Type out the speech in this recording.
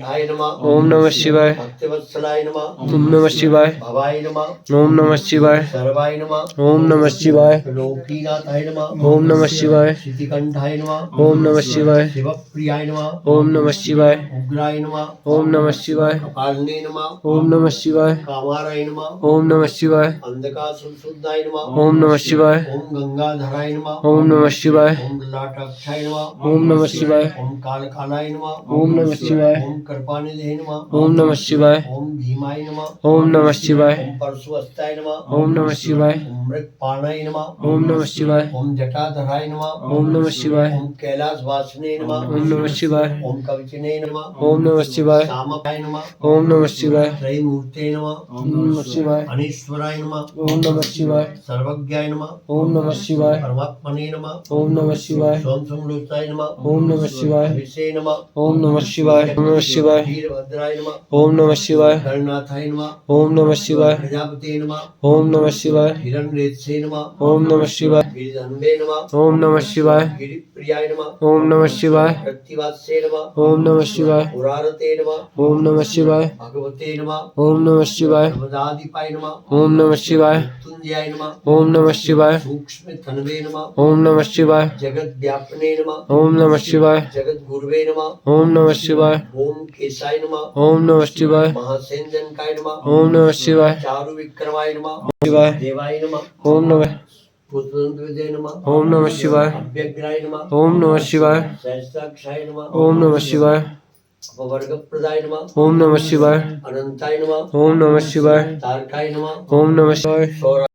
श्रीकंठाय नमः। ओम नमः शिवाय। भक्तवत्सलाय नमः। ओम नमः शिवाय। भवाय नमः। ओम नमः शिवाय। सर्वाय नमः। ओम नमः शिवाय। लोकीनाथाय नमः। ओम नमः शिवाय। श्रीकंठाय नमः। ओम नमः शिवाय। शिवप्रियाय नमः। ओम नमः शिवाय। उग्राय नमः। ओम नमः शिवाय। कपालिने नमः। ओम नमः शिवाय। कामाराय नमः। ओम नमः शिवाय। अंधकासुरशुद्धाय नमः। ओम नमः शिवाय। ओम गंगाधराय नमः। ओम नमः शिवाय। ओम ललाटाक्षाय नमः। ओम नमः शिवाय। ओम कालकालाय नमः। ओम नमः शिवाय। ओम कृपानिधे नमः। ओम नमः शिवाय। ओम भीमाय नमः। ओम नमः शिवाय। ओम परशुहस्ताय नमः। ओम नमः शिवाय। ओम मृगपाणाय नमः। ओम नमः शिवाय। ओम जटाधराय नमः। ओम नमः शिवाय। ओम कैलासवासिने नमः। ओम नमः शिवाय। ओम कवचिने नमः। ओम नमः शिवाय। सामकाय नमः। ओम नमः शिवाय। त्रयमूर्ते नमः। ओम नमः शिवाय। अनीश्वराय नमः। ओम नमः शिवाय। सर्वज्ञाय नमः। ओम नमः शिवाय। परमात्मने नमः। ओम नमः शिवाय। सोम समलोचाय नमः। ओम नमः शिवाय। विषे नमः। ओम नमः शिवाय। ओम नमः शिवाय। वीरभद्राय नमः। ओम नमः शिवाय। गणनाथाय नमः। ओम नमः शिवाय। प्रजापते नमः। ओम नमः शिवाय। हिरण्येत्से नमः। ओम नमः शिवाय। गिरिधन्वे नमः। ओम नमः शिवाय। गिरिप्रियाय नमः। ओम नमः शिवाय। प्रतिवात्से नमः। ओम नमः शिवाय। पुरारते नमः। ओम नमः शिवाय। भगवते नमः। ओम नमः शिवाय। नमदाधिपाय नमः। ओम नमः शिवाय। मृत्युंजयाय नमः। ओम नमः शिवाय। सूक्ष्म तन्वे नमः। ओम नमः शिवाय। जगत व्यापने नमः। ओम नमः शिवाय। जगत गुरुवे नमः। ओम नमः शिवाय। ओम केशाय नमः। ओम नमः शिवाय। महासेनजनकाय नमः। ओम नमः शिवाय। चारु विक्रमाय नमः। शिवाय। देवाय नमः। ओम नमः। पुत्रंद्रजय नमः। ओम नमः शिवाय। अव्यग्राय नमः। ओम नमः शिवाय। सहस्राक्षाय नमः। ओम नमः शिवाय। अपवर्गप्रदाय नमः। ओम नमः शिवाय। अनंताय नमः। ओम नमः शिवाय। तारकाय नमः। ओम नमः शिवाय।